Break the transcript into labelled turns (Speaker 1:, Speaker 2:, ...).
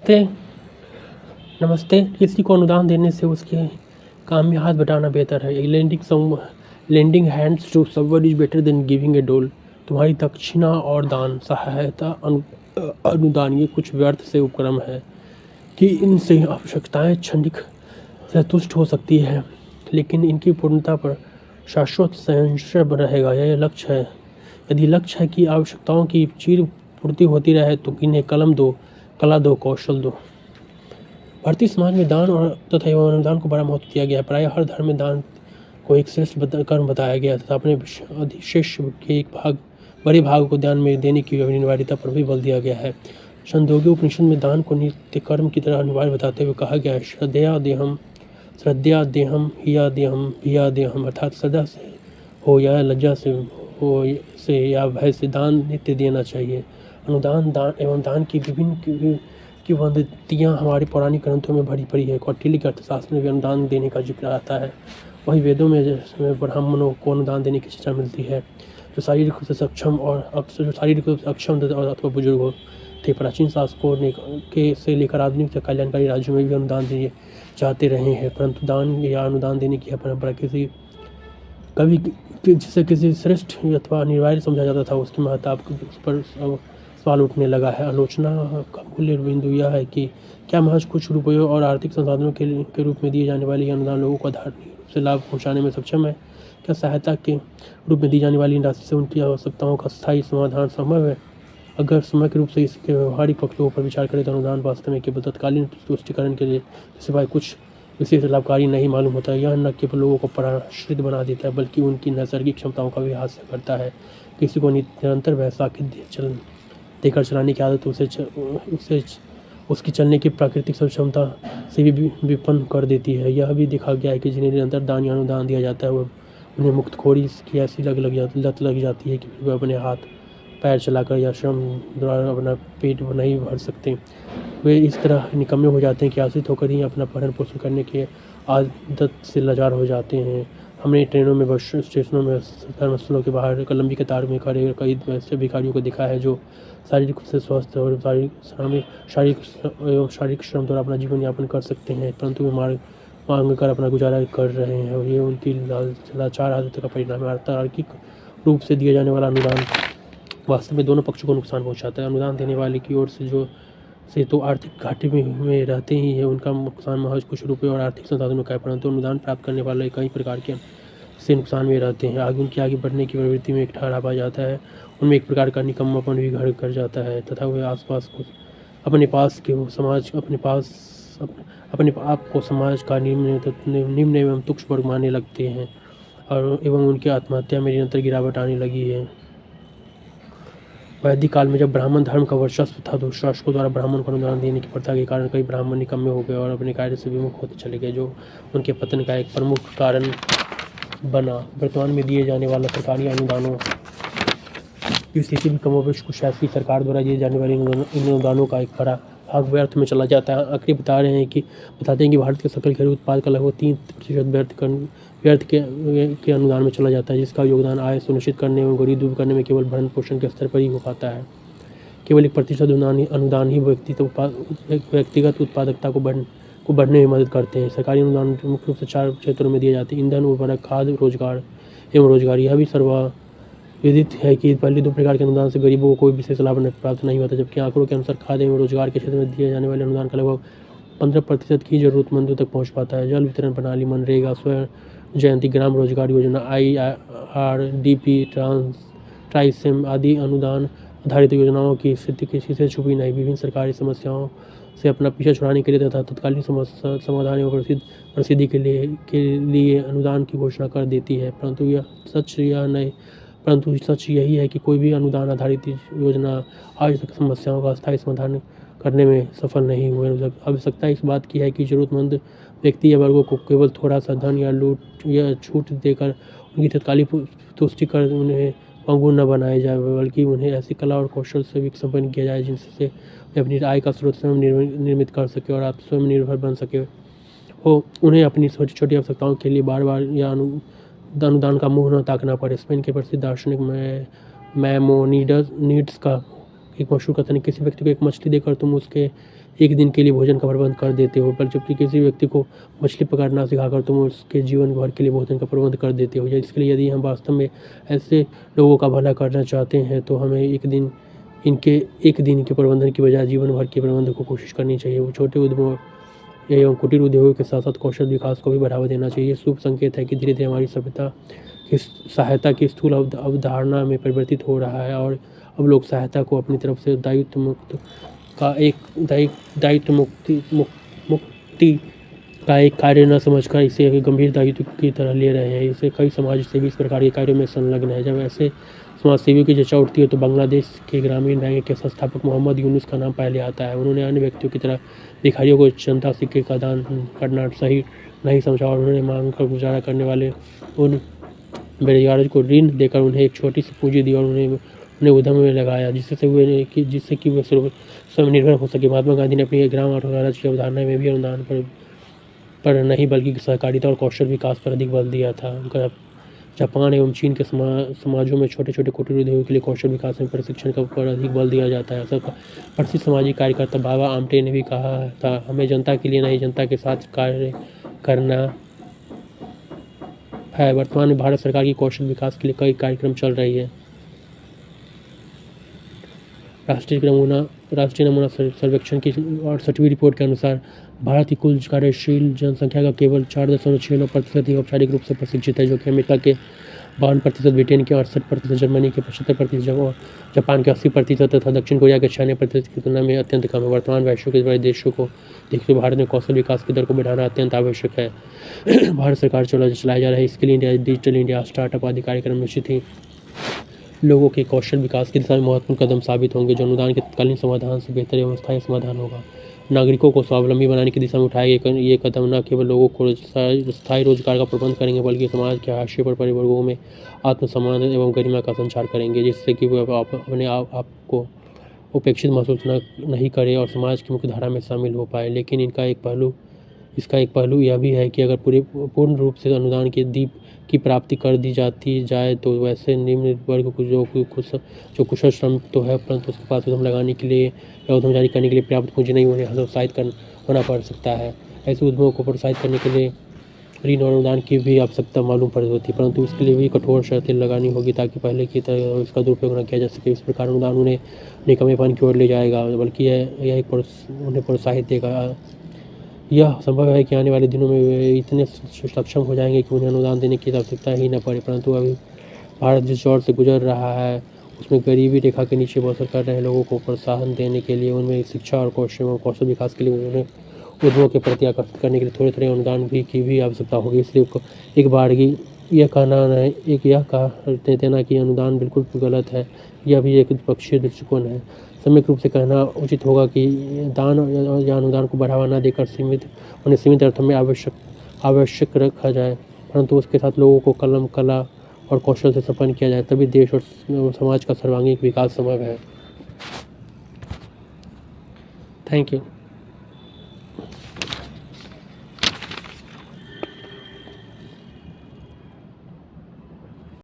Speaker 1: नमस्ते, नमस्ते। किसी को अनुदान देने से उसके काम में हाथ बटाना बेहतर है। Lending hands to someone is better than giving a dole. तुम्हारी दक्षिणा और दान, सहायता, अनुदान ये कुछ व्यर्थ से उपक्रम है कि इनसे आवश्यकताएं क्षणिक संतुष्ट हो सकती है, लेकिन इनकी पूर्णता पर शाश्वत संशय रहेगा। यह लक्ष्य है। यदि लक्ष्य है कि आवश्यकताओं की चिर पूर्ति होती रहे तो इन्हें कलम दो, कला दो, कौशल दो। भारतीय समाज में दान और तथा एवं अनुदान को बड़ा महत्व दिया गया है। प्रायः हर धर्म में दान को एक श्रेष्ठ कर्म बताया गया तथा अपने अधिशेष के एक बड़े भाग को दान में देने की अनिवार्यता पर भी बल दिया गया है। छांदोग्य उपनिषद में दान को नित्य कर्म की तरह अनिवार्य बताते हुए कहा गया है, श्रद्धया देहम हिया देहम भिया देहम, अर्थात श्रद्धा से हो या लज्जा से हो से या भय से दान नित्य देना चाहिए। अनुदान, दान एवं दान की विभिन्न किंवदंतियाँ हमारे पौराणिक ग्रंथों में भरी पड़ी है। कौटिल्य के अर्थशास्त्र में भी अनुदान देने का जिक्र आता है। वही वेदों में जिसमें ब्राह्मणों को अनुदान देने की शिक्षा मिलती है, जो शारीरिक रूप से सक्षम और अक्सर शारीरिक रूप से अक्षम अथवा बुजुर्ग हो थे। प्राचीन शासकों ने से लेकर आधुनिक कल्याणकारी राज्यों में भी अनुदान दिए जाते रहे हैं, परंतु दान या अनुदान देने की परंपरा जिसे किसी श्रेष्ठ अथवा अनिवार्य समझा जाता था, उसकी महत्ता उस पर सवाल उठने लगा है। आलोचना का मूल्य बिंदु यह है कि क्या महज कुछ रुपयों और आर्थिक संसाधनों के रूप में दिए जाने वाले अनुदान लोगों को धारणीय रूप से लाभ पहुंचाने में सक्षम है? क्या सहायता के रूप में दी जाने वाली इन राशि से उनकी आवश्यकताओं का स्थायी समाधान संभव है? अगर समग्र रूप से इसके व्यवहारिक पक्षों पर विचार करें तो अनुदान वास्तव में केवल तत्कालीन तुष्टिकरण के लिए सिवाय कुछ विशेष लाभकारी नहीं मालूम होता है। यह न केवल लोगों को पराश्रित बना देता है, बल्कि उनकी नैसर्गिक क्षमताओं का भी हास्य करता है। किसी को निरंतर बैसाखी देकर चलाने की आदत उसकी चलने की प्राकृतिक क्षमता से भी विपन्न कर देती है। यह भी देखा गया है कि जिन्हें निरंतर दान या अनुदान दिया जाता है उन्हें मुक्तखोरी की ऐसी लत लग जाती है कि वे अपने हाथ पैर चलाकर या श्रम द्वारा अपना पेट नहीं भर सकते। वे इस तरह निकम्मे हो जाते हैं कि आश्रित होकर ही अपना भरण पोषण करने की आदत से लाचार हो जाते हैं। हमने ट्रेनों में, बस स्टेशनों में, धर्मस्थलों के बाहर लंबी कतार में खड़े कई ऐसे भिखारियों को देखा है जो शारीरिक रूप से स्वस्थ और शारीरिक श्रम द्वारा अपना जीवन यापन कर सकते हैं, परंतु वे मांग कर अपना गुजारा कर रहे हैं। ये उनकी लाचार आदत का परिणाम है। तार्किक रूप से दिया जाने वाला अनुदान वास्तव में दोनों पक्षों को नुकसान पहुंचाता है। अनुदान देने वाले की ओर से तो आर्थिक घाटे में रहते ही है, उनका नुकसान महज कुछ रुपये और आर्थिक संसाधनों का है, परंतु अनुदान प्राप्त करने वाले कई प्रकार के से नुकसान में रहते हैं। उनकी आगे बढ़ने की प्रवृत्ति में एक ठहराव आ जाता है, उनमें एक प्रकार का निकम्मापन भी घर कर जाता है तथा वे आसपास को अपने आप को समाज का निम्न एवं तुच्छ वर्ग मानने लगते हैं और एवं उनकी आत्महत्या में निरंतर गिरावट आने लगी है। वैदिक काल में जब ब्राह्मण धर्म का वर्चस्व था तो शासकों द्वारा ब्राह्मण को अनुदान देने की प्रथा के कारण कई ब्राह्मण निकम्मे हो गए और अपने कार्य से विमुख होते चले गए, जो उनके पतन का एक प्रमुख कारण बना। वर्तमान में दिए जाने वाला सरकारी अनुदानों की स्थिति भी कमोबेश कुछ ऐसी। सरकार द्वारा दिए जाने वाले अनुदानों का एक बड़ा भाग व्यर्थ में चला जाता है। आंकड़े बताते हैं कि भारत के सकल घरेलू उत्पाद का लगभग 3% व्यर्थ के अनुदान में चला जाता है, जिसका योगदान आय सुनिश्चित करने एवं गरीब दूर करने में केवल भरण पोषण के स्तर पर ही हो पाता है। केवल 1% अनुदान ही व्यक्तिगत उत्पादकता को बढ़ने में मदद करते हैं। सरकारी अनुदान मुख्य रूप से 4 क्षेत्रों में दिए जाते हैं: ईंधन, उर्वरक, खाद, रोजगार एवं रोजगार। यह भी सर्वविदित है कि पहले 2 प्रकार के अनुदान से गरीबों को कोई विशेष लाभ प्राप्त नहीं होता, जबकि आंकड़ों के अनुसार खाद एवं रोजगार के क्षेत्र में दिए जाने वाले अनुदान का लगभग 15% ही जरूरतमंदों तक पहुंच पाता है। जल वितरण प्रणाली, मनरेगा, स्वयं जयंती ग्राम रोजगार योजना, IRDP, ट्राइसेम आदि अनुदान आधारित योजनाओं की स्थिति किसी से छुपी नहीं। विभिन्न सरकारी समस्याओं से अपना पीछा छुड़ाने के लिए तथा तत्कालीन समाधान एवं प्रसिद्धि के लिए अनुदान की घोषणा कर देती है, परंतु सच यही है कि कोई भी अनुदान आधारित योजना आज तक समस्याओं का स्थायी समाधान करने में सफल नहीं हुए। आवश्यकता इस बात की है कि जरूरतमंद व्यक्ति या वर्गों को केवल थोड़ा सा धन या छूट देकर उनकी तत्कालिक तुष्टि कर उन्हें पंगु न बनाया जाए, बल्कि उन्हें ऐसी कला और कौशल से भी संपन्न किया जाए जिनसे वे अपनी आय का स्रोत स्वयं निर्मित कर सके और आप स्वयं निर्भर बन सके हो। उन्हें अपनी छोटी छोटी आवश्यकताओं के लिए बार बार या अनुदान का मुंह न ताकना पड़े। स्पेन के प्रसिद्ध दार्शनिक मैमोनिड्स एक मशहूर कथन है, किसी व्यक्ति को एक मछली देकर तुम उसके एक दिन के लिए भोजन का प्रबंध कर देते हो, पर जबकि किसी व्यक्ति को मछली पकड़ना सिखाकर तुम उसके जीवन भर के लिए भोजन का प्रबंध कर देते हो। या इसके लिए यदि हम वास्तव में ऐसे लोगों का भला करना चाहते हैं तो हमें एक दिन के प्रबंधन की बजाय जीवन भर के प्रबंधन को कोशिश करनी चाहिए। वो छोटे उद्यमों एवं कुटीर उद्योगों के साथ साथ कौशल विकास को भी बढ़ावा देना चाहिए। शुभ संकेत है कि धीरे धीरे हमारी सभ्यता की सहायता की स्थूल अवधारणा में परिवर्तित हो रहा है और अब लोग सहायता को अपनी तरफ से मुक्ति का एक कार्य न समझकर इसे एक गंभीर दायित्व की तरह ले रहे हैं। इसे कई समाज सेवी इस प्रकार के कार्यों में संलग्न है। जब ऐसे समाज सेवियों की चर्चा उठती है तो बांग्लादेश के ग्रामीण बैंक के संस्थापक मोहम्मद यूनुस का नाम पहले आता है। उन्होंने अन्य व्यक्तियों की तरह भिखारियों को चंदा सिक्के का दान करना सही नहीं समझा और उन्होंने मांग कर गुजारा करने वाले उन बेरोजगारों को ऋण देकर उन्हें एक छोटी सी पूंजी दी और उन्हें उद्यम में लगाया जिससे कि वे स्वनिर्भर हो सके। महात्मा गांधी ने अपनी ग्राम और स्वराज की अवधारणा में भी अनुदान पर नहीं बल्कि सहकारिता और कौशल विकास पर अधिक बल दिया था। जापान एवं चीन के समाजों में छोटे छोटे कुटीर उद्योगों के लिए कौशल विकास में प्रशिक्षण पर अधिक बल दिया जाता है। प्रसिद्ध सामाजिक कार्यकर्ता बाबा आमटे ने भी कहा था, हमें जनता के लिए नहीं जनता के साथ कार्य करना है। वर्तमान में भारत सरकार की कौशल विकास के लिए कई कार्यक्रम चल रही है। राष्ट्रीय नमूना सर्वेक्षण की 68वीं रिपोर्ट के अनुसार भारत की कुल कार्यशील जनसंख्या का केवल 4.69% ही औपचारिक रूप से प्रशिक्षित है, जो कि अमेरिका के 52%, ब्रिटेन के 68%, जर्मनी के 75% और जापान के 80% तथा दक्षिण कोरिया के 96% की तुलना में अत्यंत कम है। वर्तमान वैश्विक के बड़े देशों को देखते हुए भारत में कौशल विकास की दर को बढ़ाना अत्यंत आवश्यक है। भारत सरकार चलाए जा रहे skill India, digital India, startup आदि कार्यक्रम निश्चित ही लोगों के कौशल विकास की दिशा में महत्वपूर्ण कदम साबित होंगे, जो अनुदान के तत्कालीन समाधान से बेहतर एवं स्थायी समाधान होगा। नागरिकों को स्वावलंबी बनाने की दिशा में उठाए गए ये कदम न केवल लोगों को स्थायी रोजगार का प्रबंध करेंगे बल्कि समाज के हाशिए पर पड़े वर्गों में आत्मसम्मान एवं गरिमा का संचार करेंगे, जिससे कि वे अपने आप को उपेक्षित महसूस नहीं करें और समाज की मुख्य धारा में शामिल हो पाए। लेकिन इसका एक पहलू यह भी है कि अगर पूर्ण रूप से अनुदान की प्राप्ति कर दी जाती जाए तो वैसे निम्न वर्ग को जो कुशल श्रम तो है परंतु उसके पास उद्यम लगाने के लिए या उद्यम जारी करने के लिए पर्याप्त पूंजी नहीं हतोत्साहित होना पड़ सकता है। ऐसे उद्यमों को प्रोत्साहित करने के लिए ऋण और अनुदान की भी आवश्यकता मालूम पड़ होती है, परंतु इसके लिए भी कठोर शर्तें लगानी होगी ताकि पहले की तरह इसका दुरुपयोग न किया जा सके। इस प्रकार अनुदान उन्हें निकम्मेपन की ओर ले जाएगा बल्कि यह उन्हें प्रोत्साहित देगा। यह संभव है कि आने वाले दिनों में वे इतने सक्षम हो जाएंगे कि उन्हें अनुदान देने की आवश्यकता ही न पड़े, परंतु अभी भारत जिस दौर से गुजर रहा है उसमें गरीबी रेखा के नीचे बसर कर रहे लोगों को प्रोत्साहन देने के लिए उनमें शिक्षा और कौशल विकास के लिए उन्हें उद्यमों के प्रति आकर्षित करने के लिए थोड़े थोड़े अनुदान की भी आवश्यकता होगी। इसलिए एक बारगी यह कह देना कि अनुदान बिल्कुल गलत है, यह भी एक द्विपक्षीय दृष्टिकोण है। सामयिक रूप से कहना उचित होगा कि दान या अनुदान को बढ़ावा न देकर सीमित अर्थों में आवश्यक रखा जाए, परंतु उसके साथ लोगों को कलम, कला और कौशल से संपन्न किया जाए, तभी देश और समाज का सर्वांगीण विकास संभव है। Thank you.